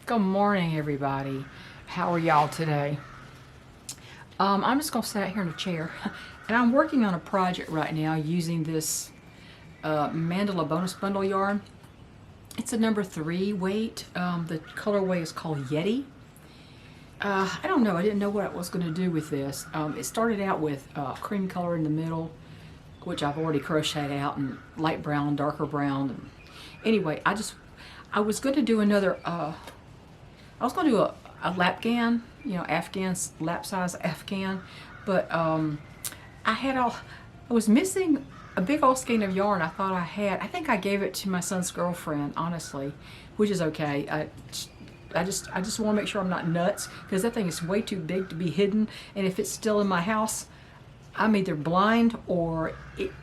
Good morning, everybody. How are y'all today? I'm just going to sit out here in a chair, and I'm working on a project right now using this Mandala bonus bundle yarn. It's a number 3 weight. The colorway is called Yeti. I don't know. I didn't know what I was going to do with this. It started out with cream color in the middle, which I've already crocheted out, and light brown, darker brown. And anyway, I was going to do another. I was going to do a lapgan, Afghan lap size Afghan, but I was missing a big old skein of yarn. I thought I had. I think I gave it to my son's girlfriend, honestly, which is okay. I just want to make sure I'm not nuts, because that thing is way too big to be hidden, and if it's still in my house, I'm either blind or it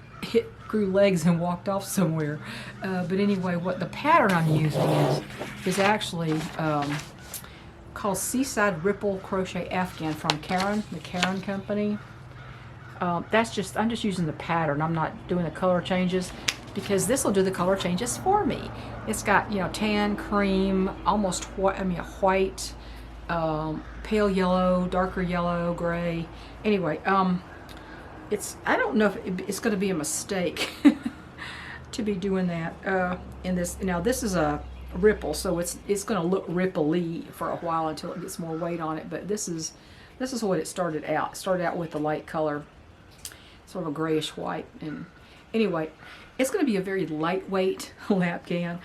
grew legs and walked off somewhere. But anyway, what the pattern I'm using is actually called Seaside Ripple Crochet Afghan from Karen, the Karen company. I'm just using the pattern. I'm not doing the color changes, because this will do the color changes for me. It's got, tan, cream, almost white, white, pale yellow, darker yellow, gray. Anyway, I don't know if it's going to be a mistake to be doing that in this. Now this is a ripple, so it's going to look ripple-y for a while until it gets more weight on it. But this is what it started out. It started out with the light color, sort of a grayish white. And anyway, it's going to be a very lightweight lapgan,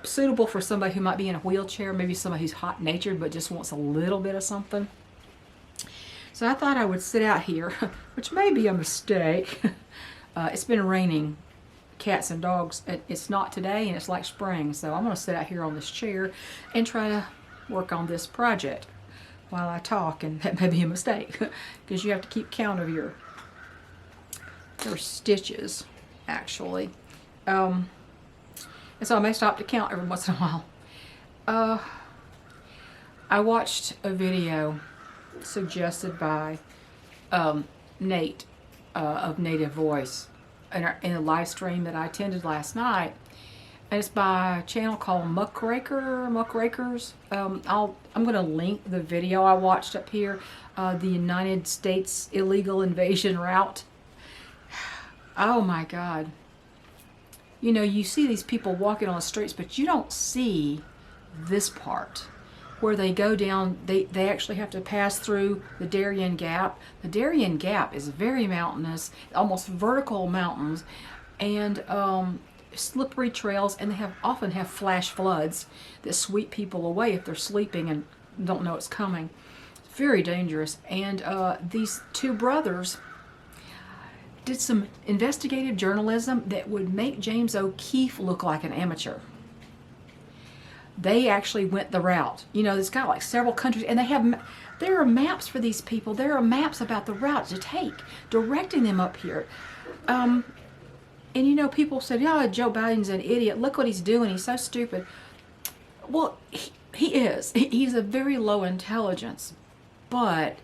suitable for somebody who might be in a wheelchair, maybe somebody who's hot-natured but just wants a little bit of something. So I thought I would sit out here, which may be a mistake. It's been raining cats and dogs. It's not today, and it's like spring, so I'm going to sit out here on this chair and try to work on this project while I talk, and that may be a mistake, because you have to keep count of your stitches, actually. And so I may stop to count every once in a while. I watched a video suggested by Nate of Native Voice in a live stream that I attended last night, and it's by a channel called Muckrakers. I'm going to link the video I watched up here, the United States illegal invasion route. Oh my God. You see these people walking on the streets, but you don't see this part where they go down. They actually have to pass through the Darien Gap. The Darien Gap is very mountainous, almost vertical mountains, and slippery trails, and they often have flash floods that sweep people away if they're sleeping and don't know it's coming. It's very dangerous. And these two brothers did some investigative journalism that would make James O'Keefe look like an amateur. They actually went the route. It's got like several countries, and there are maps for these people. There are maps about the route to take, directing them up here. And people said, Joe Biden's an idiot. Look what he's doing. He's so stupid. Well, he is. He's a very low intelligence, but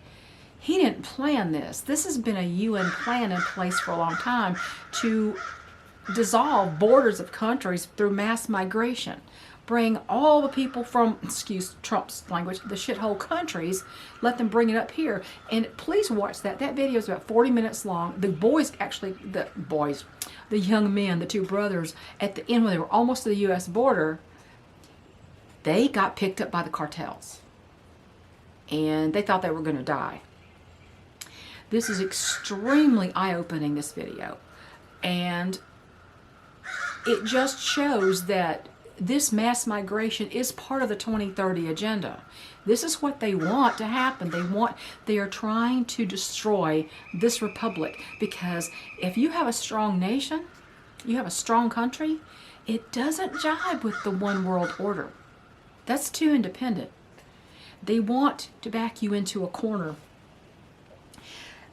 he didn't plan this. This has been a UN plan in place for a long time to dissolve borders of countries through mass migration. Bring all the people from, excuse Trump's language, the shithole countries, let them bring it up here. And please watch that. That video is about 40 minutes long. The young men, the two brothers, at the end when they were almost to the U.S. border, they got picked up by the cartels. And they thought they were going to die. This is extremely eye-opening, this video. And it just shows that this mass migration is part of the 2030 agenda. This is what they want to happen. They are trying to destroy this republic, because if you have a strong nation, you have a strong country, it doesn't jibe with the one world order. That's too independent. They want to back you into a corner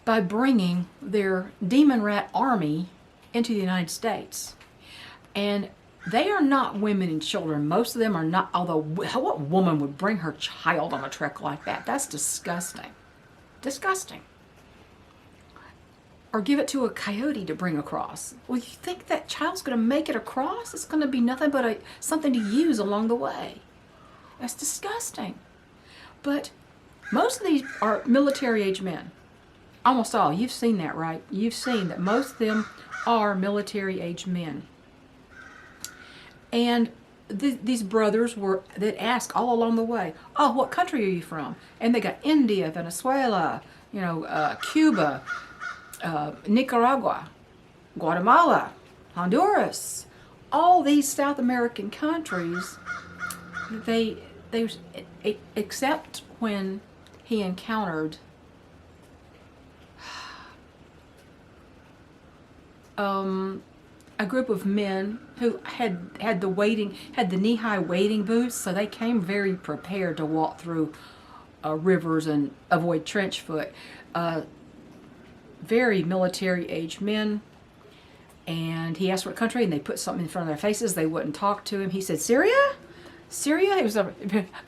by bringing their demon rat army into the United States. And they are not women and children. Most of them are not, although what woman would bring her child on a trek like that? That's disgusting. Disgusting. Or give it to a coyote to bring across. Well, you think that child's going to make it across? It's going to be nothing but something to use along the way. That's disgusting. But most of these are military-age men. Almost all. You've seen that, right? You've seen that most of them are military-age men. And these brothers that ask all along the way, oh, what country are you from? And they got India, Venezuela, Cuba, Nicaragua, Guatemala, Honduras. All these South American countries, they except when he encountered a group of men who had the knee-high wading boots, so they came very prepared to walk through rivers and avoid trench foot. Very military-age men. And he asked what country, and they put something in front of their faces. They wouldn't talk to him. He said, Syria? Syria? It was a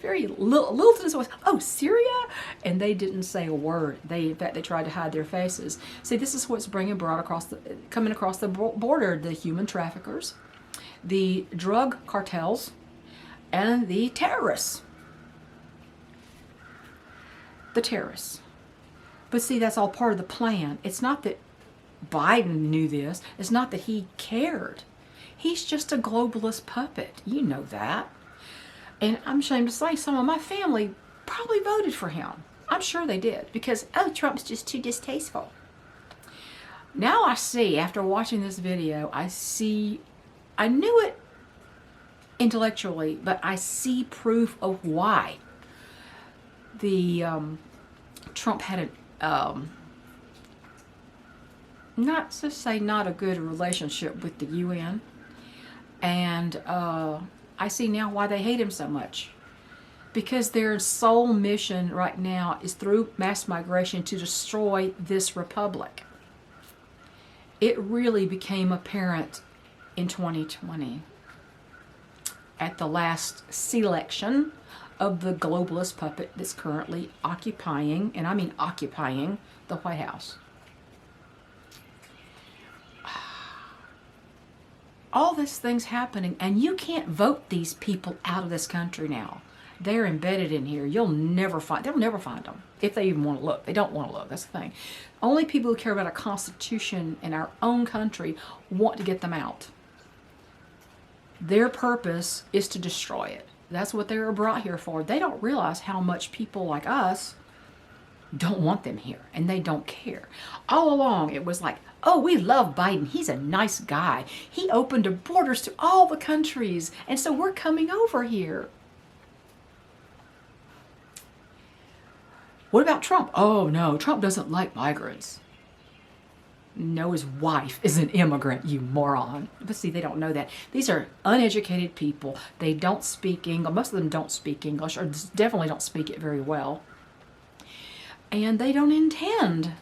very little to his voice. Oh, Syria? And they didn't say a word. In fact, they tried to hide their faces. See, this is what's coming across the border: the human traffickers, the drug cartels, and the terrorists. The terrorists. But see, that's all part of the plan. It's not that Biden knew this. It's not that he cared. He's just a globalist puppet. You know that. And I'm ashamed to say some of my family probably voted for him. I'm sure they did, because, oh, Trump's just too distasteful. Now I see, after watching this video, I knew it intellectually, but I see proof of why the Trump had not to say not a good relationship with the UN, and I see now why they hate him so much. Because their sole mission right now is through mass migration to destroy this republic. It really became apparent in 2020 at the last selection of the globalist puppet that's currently occupying, and I mean occupying, the White House. All these things happening, and you can't vote these people out of this country now. They're embedded in here. They'll never find them if they even want to look. They don't want to look. That's the thing. Only people who care about our Constitution and our own country want to get them out. Their purpose is to destroy it. That's what they were brought here for. They don't realize how much people like us don't want them here, and they don't care. All along, it was like, oh, we love Biden. He's a nice guy. He opened the borders to all the countries, and so we're coming over here. What about Trump? Oh, no, Trump doesn't like migrants. No, his wife is an immigrant, you moron. But see, they don't know that. These are uneducated people. They don't speak English. Most of them don't speak English, or definitely don't speak it very well. And they don't intend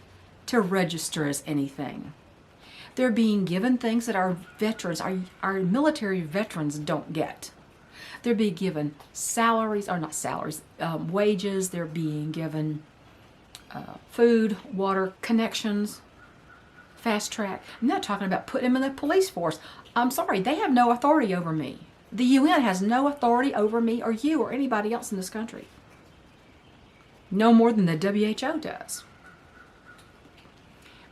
to register as anything. They're being given things that our veterans, our military veterans don't get. They're being given salaries, or not salaries, wages. They're being given food, water, connections, fast track. I'm not talking about putting them in the police force. I'm sorry, they have no authority over me. The UN has no authority over me or you or anybody else in this country. No more than the WHO does.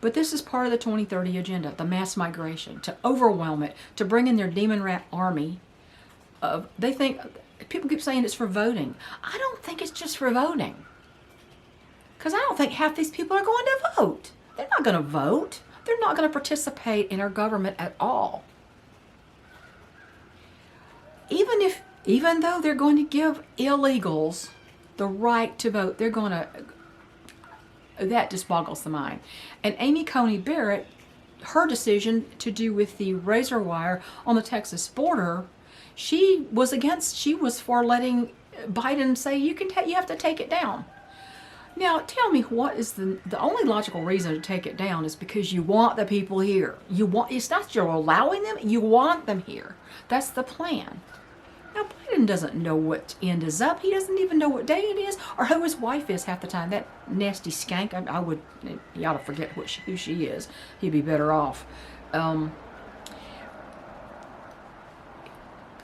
But this is part of the 2030 agenda, the mass migration, to overwhelm it, to bring in their demon rat army. They think, people keep saying it's for voting. I don't think it's just for voting. Because I don't think half these people are going to vote. They're not going to vote. They're not going to participate in our government at all. Even though they're going to give illegals the right to vote, they're going to, that just boggles the mind. And Amy Coney Barrett, her decision to do with the razor wire on the Texas border, she was for letting Biden say you have to take it down. Now, tell me, what is the only logical reason to take it down is because you want the people here. It's not you're allowing them, you want them here. That's the plan. Now, Biden doesn't know what end is up. He doesn't even know what day it is or who his wife is half the time. That nasty skank, he ought to forget who she is. He'd be better off.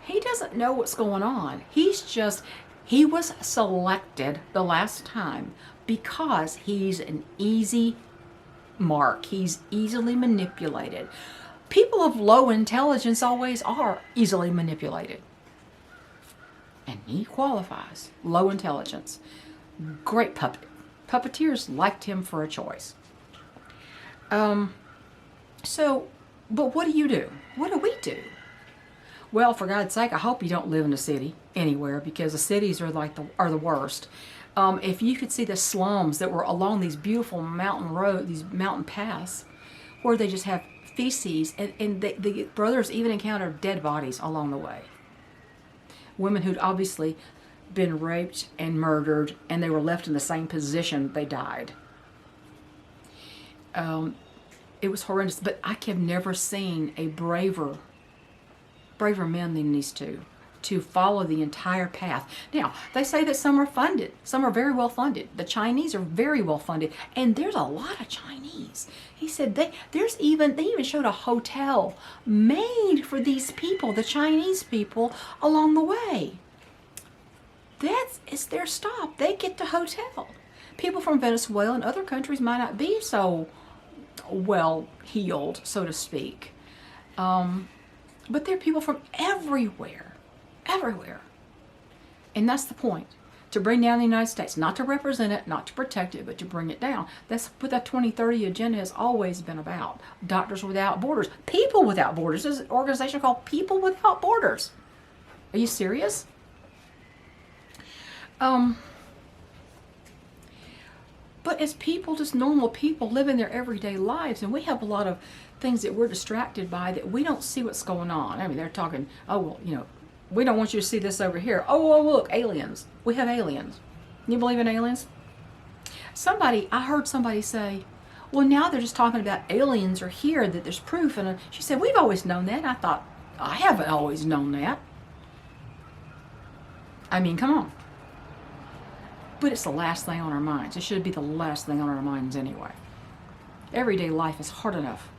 He doesn't know what's going on. He's just He was selected the last time because he's an easy mark. He's easily manipulated. People of low intelligence always are easily manipulated. And he qualifies. Low intelligence. Great puppet. Puppeteers liked him for a choice. But what do you do? What do we do? Well, for God's sake, I hope you don't live in a city anywhere, because the cities are the worst. If you could see the slums that were along these beautiful mountain roads, these mountain paths, where they just have feces, and the brothers even encountered dead bodies along the way. Women who'd obviously been raped and murdered, and they were left in the same position they died. It was horrendous, but I have never seen a braver men than these two to follow the entire path. Now, they say that some are funded. Some are very well funded. The Chinese are very well funded, and there's a lot of Chinese. He said they even showed a hotel made for these people, the Chinese people, along the way. It's their stop. They get the hotel. People from Venezuela and other countries might not be so well heeled, so to speak. But there are people from everywhere. And that's the point. To bring down the United States. Not to represent it, not to protect it, but to bring it down. That's what the 2030 agenda has always been about. Doctors Without Borders. People Without Borders. There's an organization called People Without Borders. Are you serious? But as people, just normal people, living their everyday lives, and we have a lot of things that we're distracted by that we don't see what's going on. I mean, they're talking, oh, well, we don't want you to see this over here. Oh, look, aliens. We have aliens. You believe in aliens? I heard somebody say, well, now they're just talking about aliens are here, that there's proof. And she said, we've always known that. And I thought, I haven't always known that. I mean, come on. But it's the last thing on our minds. It should be the last thing on our minds anyway. Everyday life is hard enough.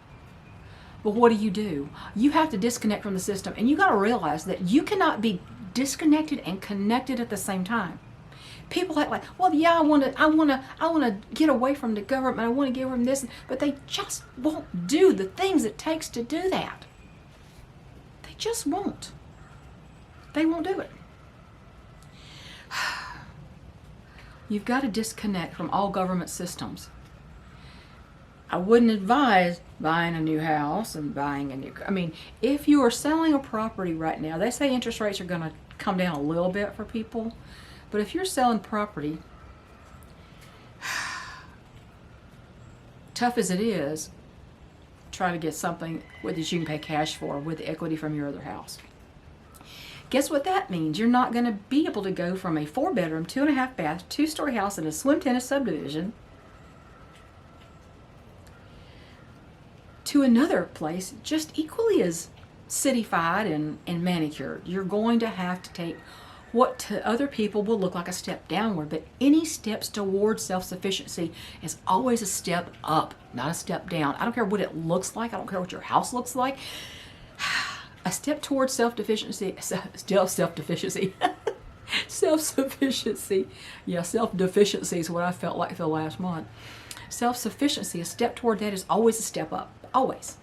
But what do? You have to disconnect from the system, and you got to realize that you cannot be disconnected and connected at the same time. People act like, well, yeah, I want to get away from the government. I want to get away from this, but they just won't do the things it takes to do that. They just won't. They won't do it. You've got to disconnect from all government systems. I wouldn't advise buying a new house and buying a new... I mean, if you are selling a property right now, they say interest rates are going to come down a little bit for people. But if you're selling property, tough as it is, try to get something that you can pay cash for with the equity from your other house. Guess what that means? You're not going to be able to go from a 4-bedroom, 2.5 bath, 2-story house in a swim tennis subdivision to another place just equally as cityfied and manicured. You're going to have to take what to other people will look like a step downward, but any steps towards self-sufficiency is always a step up, not a step down. I don't care what it looks like. I don't care what your house looks like. A step towards self-sufficiency. Self-sufficiency. Yeah, self-deficiency is what I felt like for the last month. Self-sufficiency, a step toward that is always a step up. Always.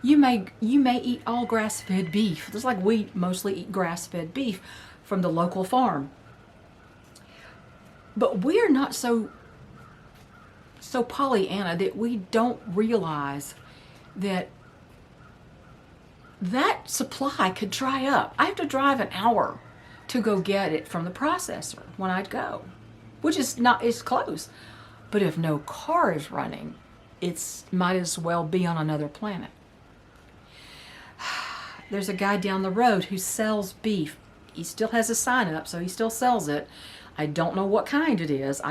You may eat all grass-fed beef, just like we mostly eat grass-fed beef from the local farm. But we're not so Pollyanna that we don't realize that supply could dry up. I have to drive an hour to go get it from the processor when I'd go, which is close. But if no car is running, it's might as well be on another planet. There's a guy down the road who sells beef. He still has a sign up, so he still sells it. I don't know what kind it is.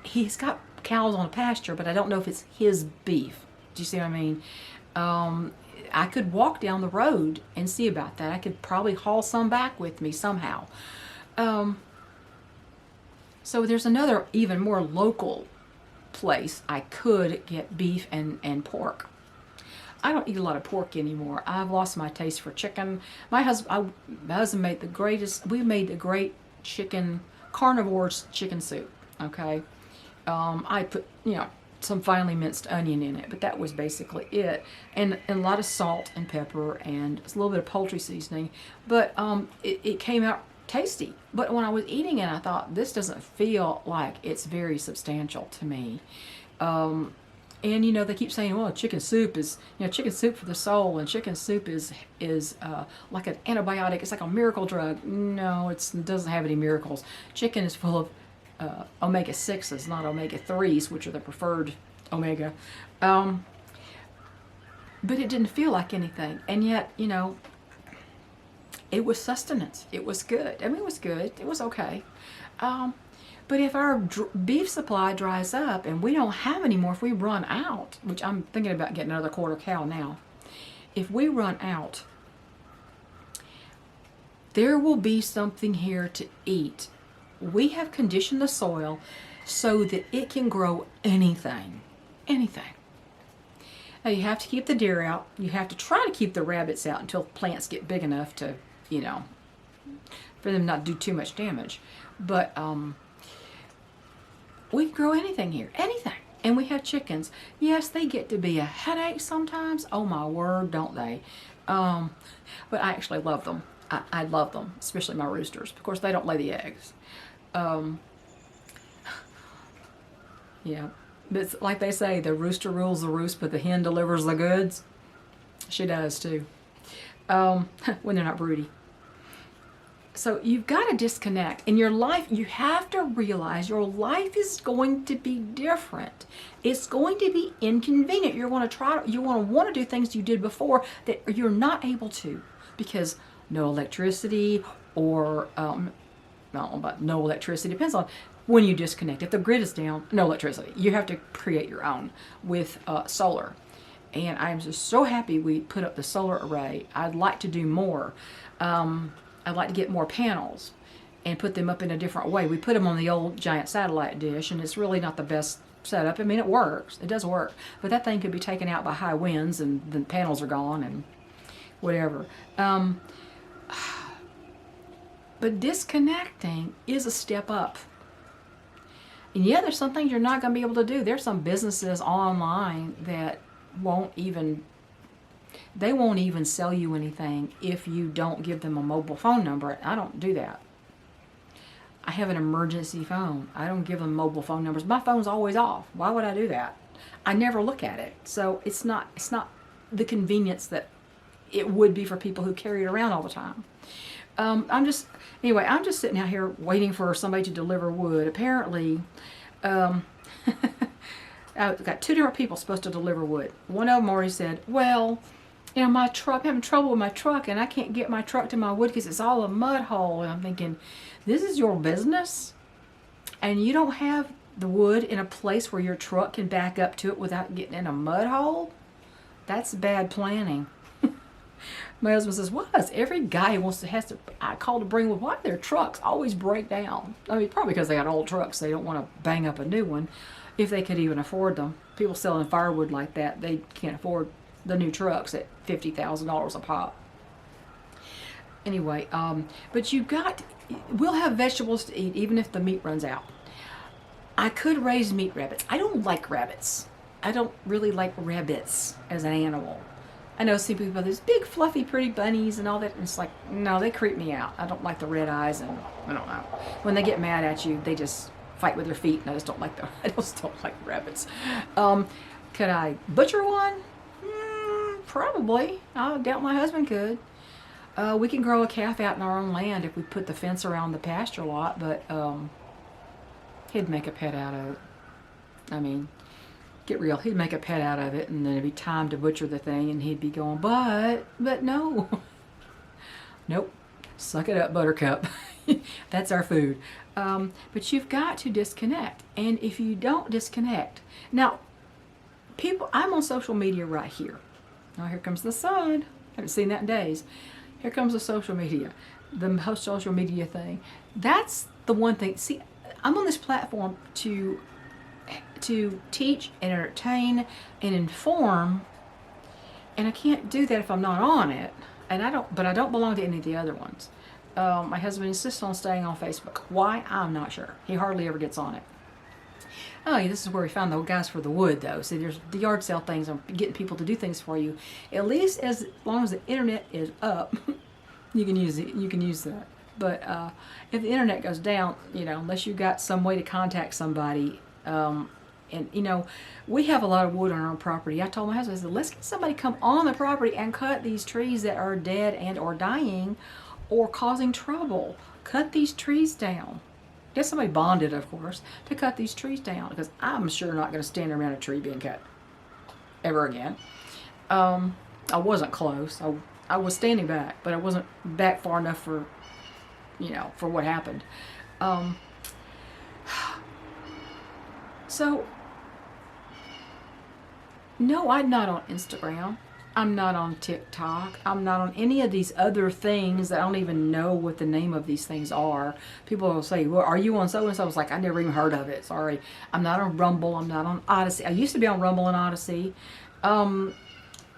He's got cows on a pasture, but I don't know if it's his beef. Do you see what I mean? I could walk down the road and see about that. I could probably haul some back with me somehow. So there's another even more local place I could get beef and pork. I don't eat a lot of pork anymore. I've lost my taste for chicken. My husband made the greatest. We made the great chicken carnivore's chicken soup. Okay, I put some finely minced onion in it, but that was basically it, and a lot of salt and pepper and a little bit of poultry seasoning. But it came out tasty. But when I was eating it, I thought, this doesn't feel like it's very substantial to me. And they keep saying, well, chicken soup is, chicken soup for the soul, and chicken soup is like an antibiotic. It's like a miracle drug. No, it doesn't have any miracles. Chicken is full of omega-6s, not omega-3s, which are the preferred omega. But it didn't feel like anything. And yet, it was sustenance. It was good. I mean, it was good. It was okay. But if our beef supply dries up and we don't have any more, if we run out, which I'm thinking about getting another quarter cow now, if we run out, there will be something here to eat. We have conditioned the soil so that it can grow anything. Anything. Now you have to keep the deer out. You have to try to keep the rabbits out until plants get big enough to, for them not to do too much damage. But we can grow anything here, anything. And we have chickens. Yes, they get to be a headache sometimes. Oh my word, don't they? But I actually love them. I love them, especially my roosters. Of course, they don't lay the eggs. Yeah, but it's like they say, the rooster rules the roost, but the hen delivers the goods. She does too. When they're not broody. So you've got to disconnect. In your life, you have to realize your life is going to be different. It's going to be inconvenient. You're going to want to do things you did before that you're not able to, because no electricity, or no electricity, depends on when you disconnect. If the grid is down, no electricity. You have to create your own with solar. And I'm just so happy we put up the solar array. I'd like to do more. I'd like to get more panels and put them up in a different way. We put them on the old giant satellite dish, and it's really not the best setup. I mean, it works. It does work. But that thing could be taken out by high winds, and the panels are gone and whatever. But disconnecting is a step up. And yeah, there's some things you're not going to be able to do. There's some businesses online that won't even sell you anything if you don't give them a mobile phone number. I don't do that. I have an emergency phone. I don't give them mobile phone numbers. My phone's always off. Why would I do that? I never look at it. So it's not the convenience that it would be for people who carry it around all the time. I'm just sitting out here waiting for somebody to deliver wood. Apparently, I've got two different people supposed to deliver wood. One of them already said, well, my truck, I'm having trouble with my truck, and I can't get my truck to my wood because it's all a mud hole. And I'm thinking, this is your business? And you don't have the wood in a place where your truck can back up to it without getting in a mud hole? That's bad planning. My husband says, well, every guy I call to bring wood. Why do their trucks always break down? I mean, probably because they got old trucks. They don't want to bang up a new one if they could even afford them. People selling firewood like that, they can't afford the new trucks at $50,000 a pop. Anyway, but we'll have vegetables to eat even if the meat runs out. I could raise meat rabbits. I don't like rabbits. I don't really like rabbits as an animal. I know some people have these big fluffy pretty bunnies and all that, and it's like, no, they creep me out. I don't like the red eyes, and I don't know. When they get mad at you, they just fight with their feet, and I just don't like rabbits. Could I butcher one? Probably. I doubt my husband could. We can grow a calf out in our own land if we put the fence around the pasture lot, but he'd make a pet out of it. I mean, get real. He'd make a pet out of it, and then it'd be time to butcher the thing, and he'd be going, but no. Nope. Suck it up, Buttercup. That's our food. But you've got to disconnect. And if you don't disconnect, now, I'm on social media right here. Now here comes the sun. Haven't seen that in days. Here comes the social media. The whole social media thing. That's the one thing. See, I'm on this platform to teach and entertain and inform And I can't do that if I'm not on it. And but I don't belong to any of the other ones. My husband insists on staying on Facebook. Why? I'm not sure. He hardly ever gets on it. Oh, yeah, this is where we found the guys for the wood, though. See, there's the yard sale things on getting people to do things for you. At least as long as the internet is up, you can use it. You can use that. But if the internet goes down, unless you got some way to contact somebody, and we have a lot of wood on our property. I told my husband, I said, let's get somebody to come on the property and cut these trees that are dead and or dying, or causing trouble. Cut these trees down. Get somebody bonded, of course, to cut these trees down, because I'm sure not going to stand around a tree being cut ever again. I wasn't close. I was standing back, but I wasn't back far enough for what happened. So, no, I'm not on Instagram. I'm not on TikTok. I'm not on any of these other things that I don't even know what the name of these things are. People will say, well, are you on so-and-so? I was like, I never even heard of it. Sorry. I'm not on Rumble. I'm not on Odyssey. I used to be on Rumble and Odyssey.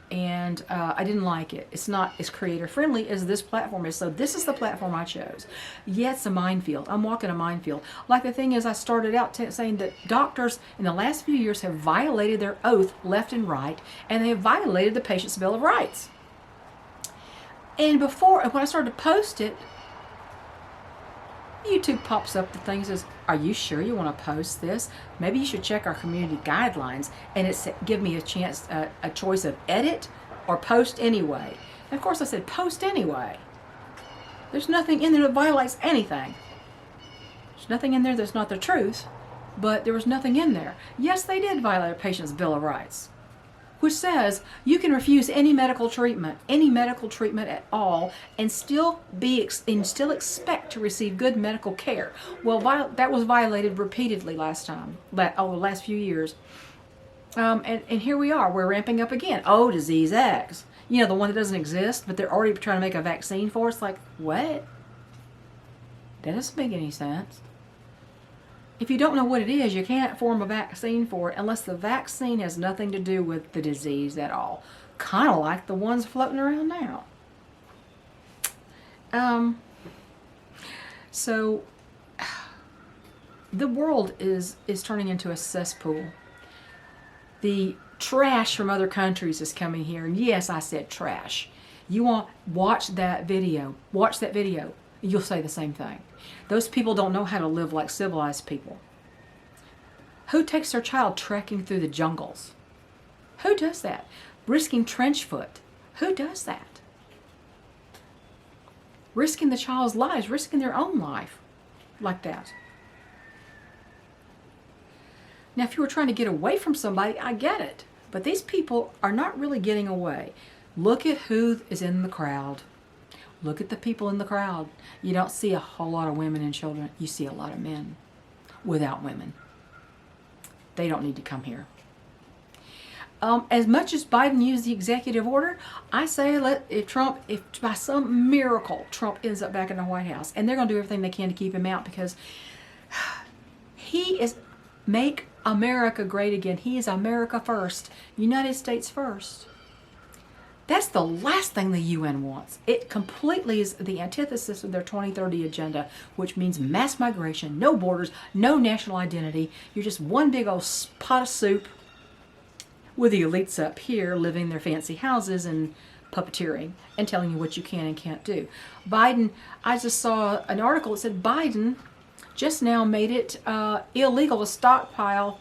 And I didn't like it. It's not as creator friendly as this platform is. So this is the platform I chose. Yeah, it's a minefield. I'm walking a minefield. Like the thing is, I started out saying that doctors in the last few years have violated their oath left and right, and they have violated the patient's Bill of Rights. And when I started to post it, YouTube pops up the thing and says, are you sure you want to post this? Maybe you should check our community guidelines. And it's give me a chance, a choice of edit or post anyway. And of course I said post anyway. There's nothing in there that violates anything. There's nothing in there that's not the truth, but there was nothing in there. Yes, they did violate a patient's Bill of Rights, which says you can refuse any medical treatment at all, and still expect to receive good medical care. Well, that was violated repeatedly last few years. And here we are. We're ramping up again. Oh, disease X. The one that doesn't exist, but they're already trying to make a vaccine for us. Like, what? That doesn't make any sense. If you don't know what it is, you can't form a vaccine for it unless the vaccine has nothing to do with the disease at all. Kind of like the ones floating around now. So the world is turning into a cesspool. The trash from other countries is coming here. And yes, I said trash. Watch that video. Watch that video. You'll say the same thing. Those people don't know how to live like civilized people. Who takes their child trekking through the jungles? Who does that? Risking trench foot. Who does that? Risking the child's lives, risking their own life like that. Now, if you were trying to get away from somebody, I get it. But these people are not really getting away. Look at who is in the crowd. Look at the people in the crowd. You don't see a whole lot of women and children. You see a lot of men without women. They don't need to come here. As much as Biden used the executive order, I say if by some miracle Trump ends up back in the White House, and they're going to do everything they can to keep him out, because he is make America great again. He is America first. United States first. That's the last thing the UN wants. It completely is the antithesis of their 2030 agenda, which means mass migration, no borders, no national identity. You're just one big old pot of soup with the elites up here living their fancy houses and puppeteering and telling you what you can and can't do. Biden, I just saw an article that said Biden just now made it illegal to stockpile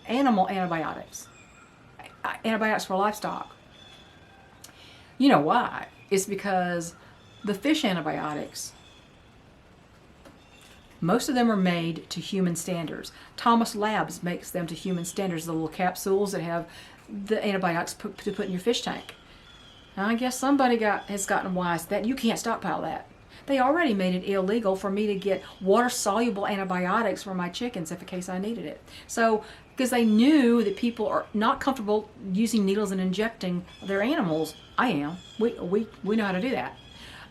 animal antibiotics for livestock. You know why? It's because the fish antibiotics, most of them are made to human standards. Thomas Labs makes them to human standards, the little capsules that have the antibiotics to put in your fish tank. Now, I guess somebody has gotten wise to that. You can't stockpile that. They already made it illegal for me to get water-soluble antibiotics for my chickens in case I needed it. So, because they knew that people are not comfortable using needles and injecting their animals. I am. We know how to do that.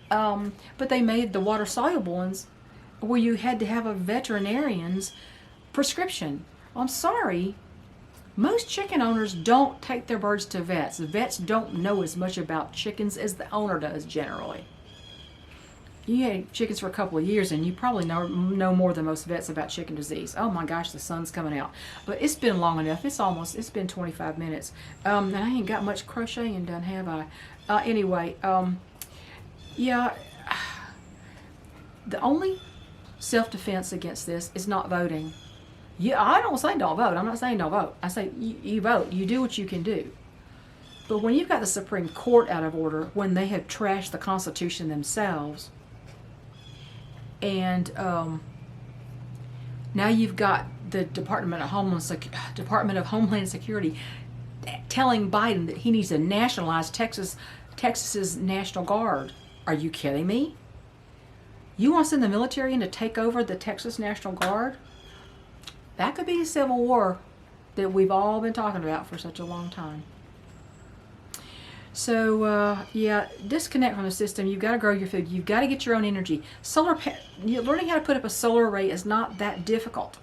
But they made the water-soluble ones where you had to have a veterinarian's prescription. I'm sorry, Most chicken owners don't take their birds to vets. The vets don't know as much about chickens as the owner does generally. You had chickens for a couple of years and you probably know more than most vets about chicken disease. Oh my gosh, the sun's coming out. But it's been long enough. It's been 25 minutes. And I ain't got much crocheting done, have I? Anyway, yeah, the only self-defense against this is not voting. Yeah, I don't say don't vote. I'm not saying don't vote. I say you vote. You do what you can do. But when you've got the Supreme Court out of order, when they have trashed the Constitution themselves, and now you've got the Department of Homeland Security telling Biden that he needs to nationalize Texas's National Guard. Are you kidding me? You want to send the military in to take over the Texas National Guard? That could be a civil war that we've all been talking about for such a long time. So, yeah, disconnect from the system. You've got to grow your food. You've got to get your own energy. Learning how to put up a solar array is not that difficult.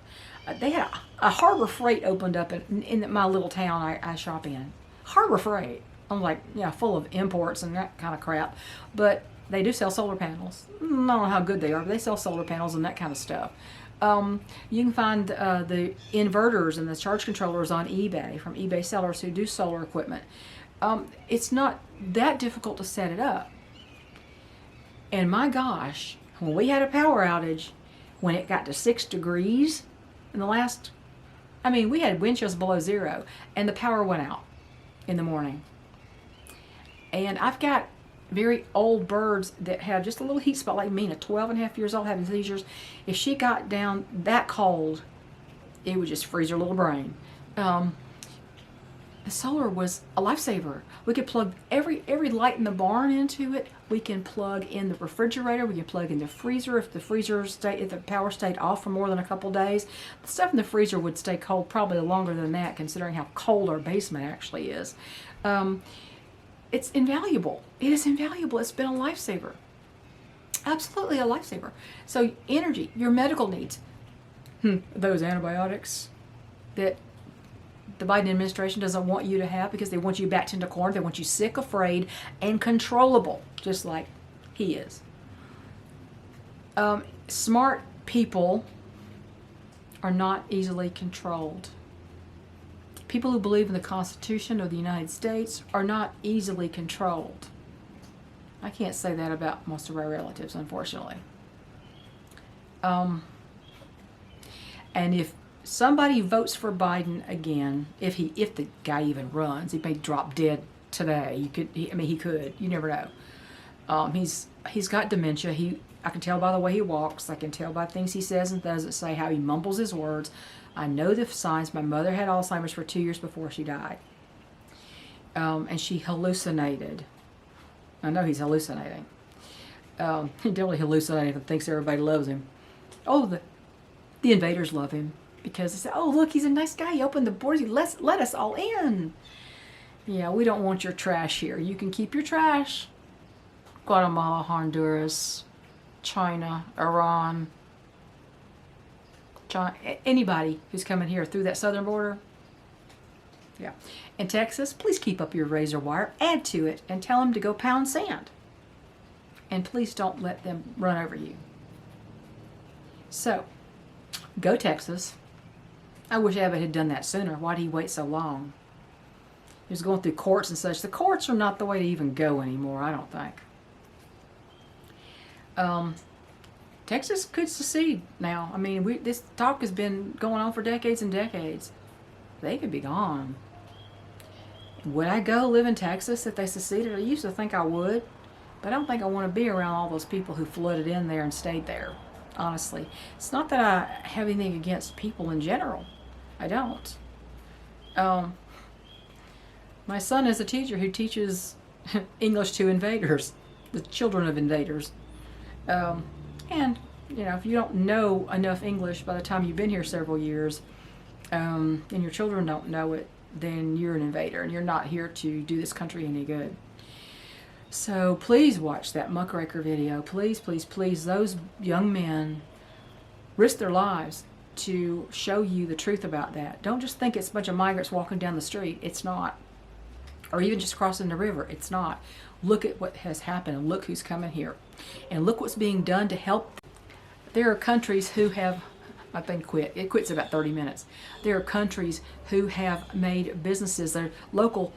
They had a Harbor Freight opened up in my little town I shop in. Harbor Freight. I'm like, yeah, full of imports and that kind of crap. But they do sell solar panels. I don't know how good they are, but they sell solar panels and that kind of stuff. You can find the inverters and the charge controllers on eBay from eBay sellers who do solar equipment. It's not that difficult to set it up. And my gosh, when we had a power outage, when it got to 6 degrees in the last, we had wind chills below zero, and the power went out in the morning. And I've got very old birds that have just a little heat spot like Mina, 12 and a half years old, having seizures. If she got down that cold, it would just freeze her little brain. The solar was a lifesaver. We could plug every light in the barn into it. We can plug in the refrigerator. We can plug in the freezer if the power stayed off for more than a couple days. The stuff in the freezer would stay cold probably longer than that, considering how cold our basement actually is. It's invaluable. It is invaluable. It's been a lifesaver. Absolutely a lifesaver. So energy, your medical needs. Those antibiotics that the Biden administration doesn't want you to have because they want you backed into corner. They want you sick, afraid, and controllable, just like he is. Smart people are not easily controlled. People who believe in the Constitution of the United States are not easily controlled. I can't say that about most of our relatives, unfortunately. And if somebody votes for Biden again, if the guy even runs, he may drop dead today. He could. You never know. He's got dementia. I can tell by the way he walks. I can tell by things he says and doesn't say, how he mumbles his words. I know the signs. My mother had Alzheimer's for 2 years before she died. And she hallucinated. I know he's hallucinating. He definitely hallucinating and thinks everybody loves him. Oh, the invaders love him because they say, oh, look, he's a nice guy. He opened the doors. He let us all in. Yeah, we don't want your trash here. You can keep your trash. Guatemala, Honduras, China, Iran, anybody who's coming here through that southern border. Yeah. In Texas, please keep up your razor wire, add to it, and tell them to go pound sand. And please don't let them run over you. So, go Texas. I wish Abbott had done that sooner. Why did he wait so long? He was going through courts and such. The courts are not the way to even go anymore, I don't think. Texas could secede now. This talk has been going on for decades and decades. They could be gone. Would I go live in Texas if they seceded? I used to think I would, but I don't think I want to be around all those people who flooded in there and stayed there, honestly. It's not that I have anything against people in general. I don't. My son is a teacher who teaches English to invaders, the children of invaders. And, if you don't know enough English by the time you've been here several years, and your children don't know it, then you're an invader and you're not here to do this country any good. So please watch that muckraker video. Please, please, please. Those young men risked their lives to show you the truth about that. Don't just think it's a bunch of migrants walking down the street. It's not. Or even just crossing the river. It's not. Look at what has happened and look who's coming here. And look what's being done to help. There are countries who have, my thing quit. It quits about 30 minutes. There are countries who have made businesses, their local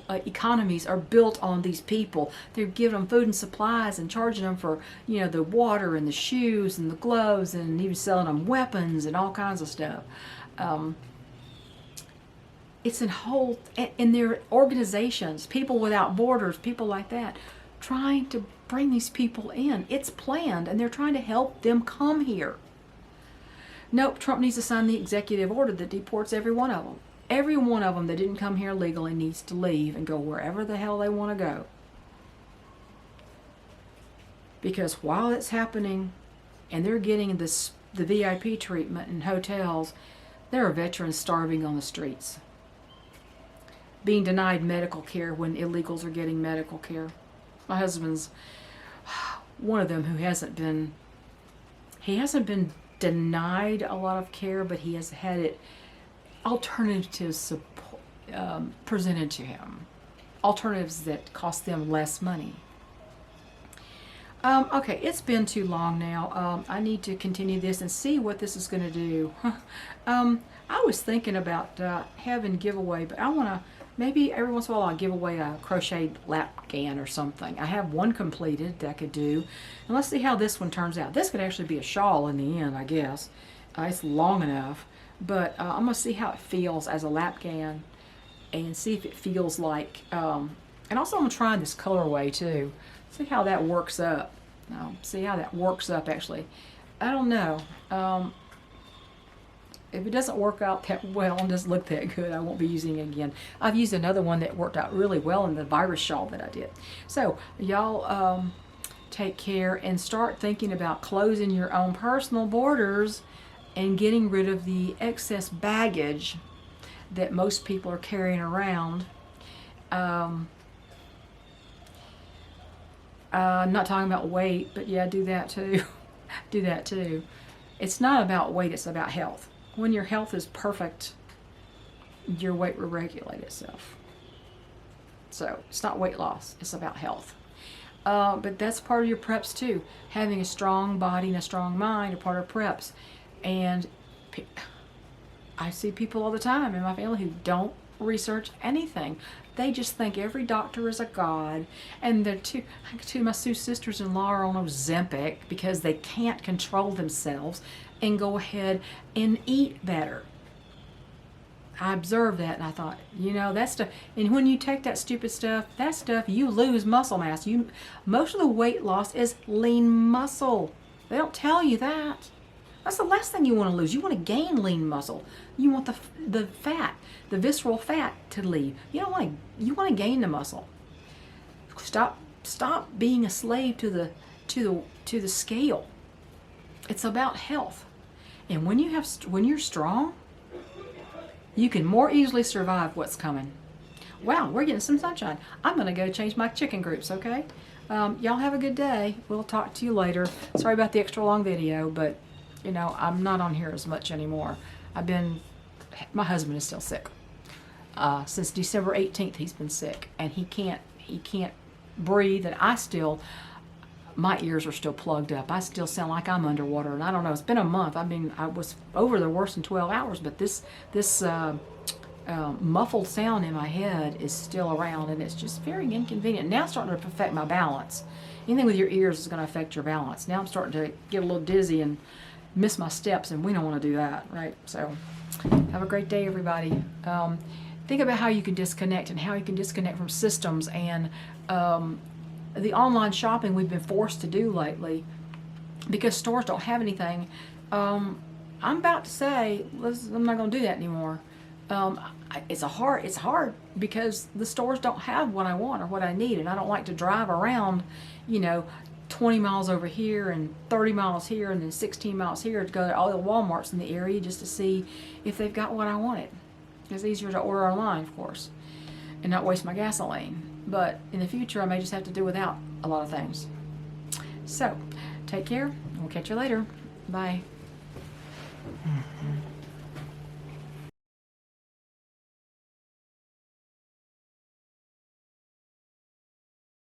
economies are built on these people. They're giving them food and supplies and charging them for, you know, the water and the shoes and the gloves and even selling them weapons and all kinds of stuff. It's in their organizations, People Without Borders, people like that, trying to bring these people in. It's planned, and they're trying to help them come here. Nope, Trump needs to sign the executive order that deports every one of them. Every one of them that didn't come here legally needs to leave and go wherever the hell they want to go. Because while it's happening, and they're getting the VIP treatment in hotels, there are veterans starving on the streets, being denied medical care when illegals are getting medical care. My husband's one of them who hasn't been denied a lot of care, but he has had it alternatives presented to him, alternatives that cost them less money. Okay, it's been too long now. I need to continue this and see what this is going to do. I was thinking about having giveaway, but I want to, maybe every once in a while I'll give away a crocheted lap gan or something. I have one completed that I could do. And let's see how this one turns out. This could actually be a shawl in the end, I guess. It's long enough. But I'm going to see how it feels as a lap gan and see if it feels like... and also I'm trying this colorway too. See how that works up. See how that works up actually. I don't know. If it doesn't work out that well and doesn't look that good, I won't be using it again. I've used another one that worked out really well in the virus shawl that I did. So y'all take care and start thinking about closing your own personal borders and getting rid of the excess baggage that most people are carrying around. I'm not talking about weight, but yeah, do that too. Do that too. It's not about weight, it's about health. When your health is perfect, your weight will regulate itself. So it's not weight loss, it's about health. But that's part of your preps too. Having a strong body and a strong mind are part of preps. And I see people all the time in my family who don't research anything. They just think every doctor is a god. And the two my two sisters-in-law are on Ozempic because they can't control themselves and go ahead and eat better. I observed that and I thought, you know, that stuff, and when you take that stupid stuff, that stuff, you lose muscle mass. Most of the weight loss is lean muscle. They don't tell you that. That's the last thing you want to lose. You want to gain lean muscle. You want the fat, the visceral fat to leave. You want to gain the muscle. Stop being a slave to the scale. It's about health. And when you're strong, you can more easily survive what's coming. Wow, we're getting some sunshine. I'm going to go change my chicken groups, okay? Y'all have a good day. We'll talk to you later. Sorry about the extra long video, but you know, I'm not on here as much anymore. My husband is still sick. Since December 18th, he's been sick, and he can't breathe, and my ears are still plugged up. I still sound like I'm underwater, and I don't know. It's been a month. I mean, I was over the worst in 12 hours, but this muffled sound in my head is still around, and it's just very inconvenient. Now it's starting to affect my balance. Anything with your ears is going to affect your balance. Now I'm starting to get a little dizzy and miss my steps, and we don't want to do that, right? So have a great day, everybody. Think about how you can disconnect and how you can disconnect from systems and the online shopping we've been forced to do lately because stores don't have anything. I'm about to say, I'm not going to do that anymore. It's hard because the stores don't have what I want or what I need, and I don't like to drive around, 20 miles over here and 30 miles here and then 16 miles here to go to all the Walmarts in the area just to see if they've got what I wanted. It's easier to order online, of course, and not waste my gasoline. But in the future, I may just have to do without a lot of things. So, take care, and we'll catch you later. Bye.